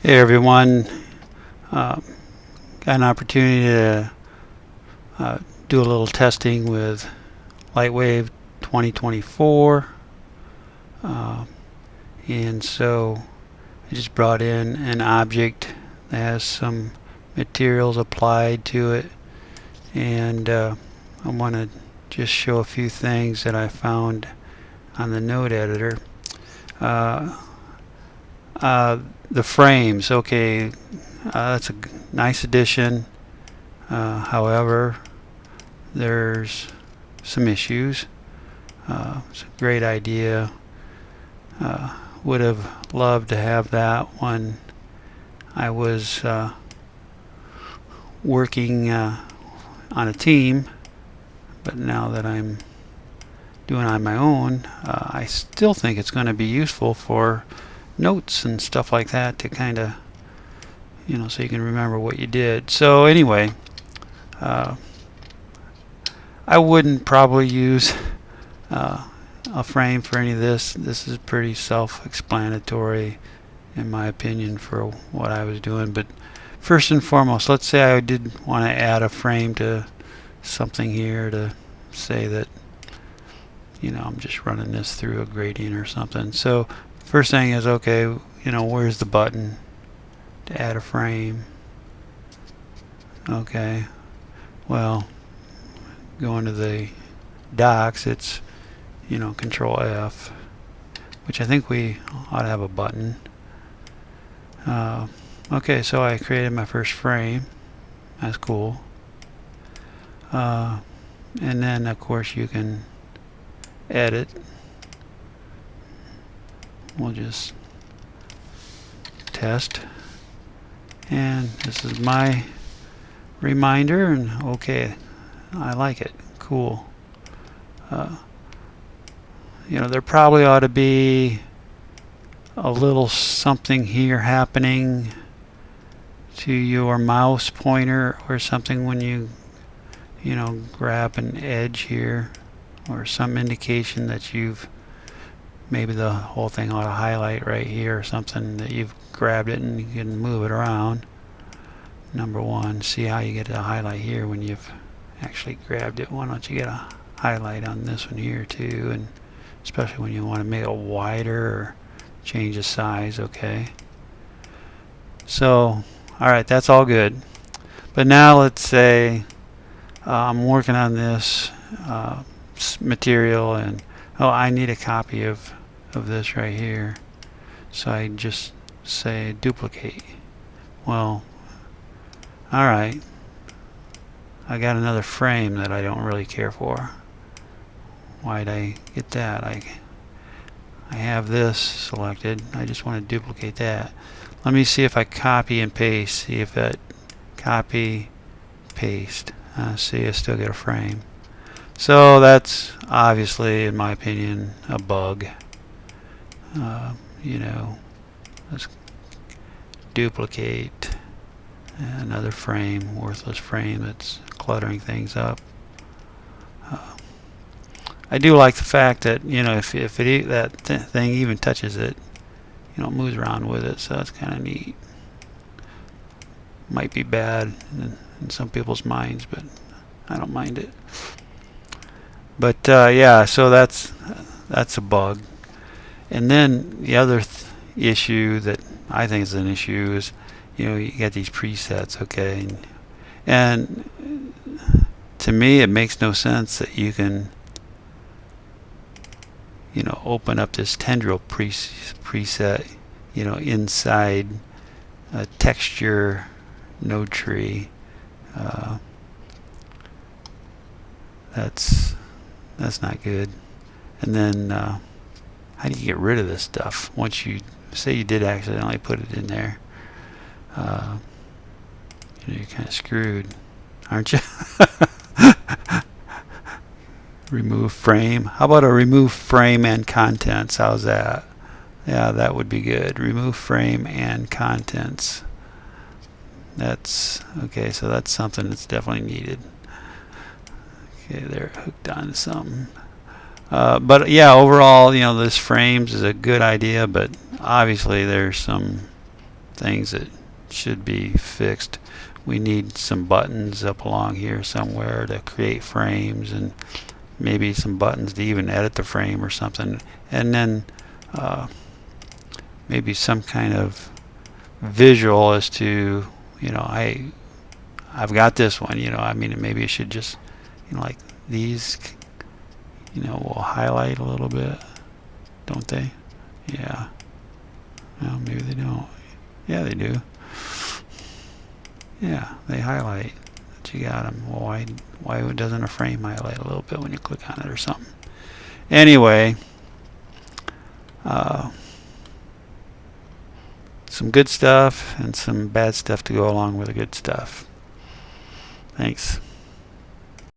Hey everyone, got an opportunity to do a little testing with Lightwave 2024, and so I just brought in an object that has some materials applied to it, and I want to just show a few things that I found on the node editor. The frames, okay, that's a nice addition. However, there's some issues. It's a great idea. Would have loved to have that when I was working on a team, but now that I'm doing it on my own, I still think it's going to be useful for notes and stuff like that to kind of, so you can remember what you did. So anyway, I wouldn't probably use a frame for any of this. This is pretty self-explanatory in my opinion for what I was doing. But first and foremost, let's say I did want to add a frame to something here to say that I'm just running this through a gradient or something. So first thing is, okay, where's the button to add a frame? Okay, well, going to the docs, it's Control F, which I think we ought to have a button. Okay, so I created my first frame. That's cool. And then of course you can edit. We'll just test, and this is my reminder, and okay, I like it. Cool. There probably ought to be a little something here happening to your mouse pointer or something when you grab an edge here, or some indication that you've maybe the whole thing ought to highlight right here or something, that you've grabbed it and you can move it around. Number one, see how you get a highlight here when you've actually grabbed it. Why don't you get a highlight on this one here too, and especially when you want to make it wider or change the size. Okay, so alright, that's all good. But now let's say I'm working on this material, and I need a copy of this right here, so I just say duplicate. Well, alright, I got another frame that I don't really care for. Why'd I get that? I have this selected. I just want to duplicate that. Let me see if I copy and paste. See if that copy, paste. See, I still get a frame. So that's obviously, in my opinion, a bug. Let's duplicate another frame, worthless frame that's cluttering things up. I do like the fact that if that thing even touches it, it moves around with it, so that's kind of neat. Might be bad in some people's minds, but I don't mind it. But yeah, so that's a bug. And then the other issue that I think is an issue is you got these presets, okay, and to me it makes no sense that you can open up this tendril preset inside a texture node tree. That's not good. And then how do you get rid of this stuff once you say you did accidentally put it in there? You're kind of screwed, aren't you? Remove frame. How about a remove frame and contents? How's that? Yeah, that would be good. Remove frame and contents. That's okay, so that's something that's definitely needed. Okay, they're hooked on something. But yeah, overall, this frames is a good idea, but obviously there's some things that should be fixed. We need some buttons up along here somewhere to create frames, and maybe some buttons to even edit the frame or something, and then maybe some kind of visual as to, you know, I've got this one, you know, I mean, maybe it should just, you know, like these, you know, will highlight a little bit, don't they? Yeah. Well, maybe they don't. Yeah, they do. Yeah, they highlight. But you got them. Well, why doesn't a frame highlight a little bit when you click on it or something? Anyway, some good stuff and some bad stuff to go along with the good stuff. Thanks.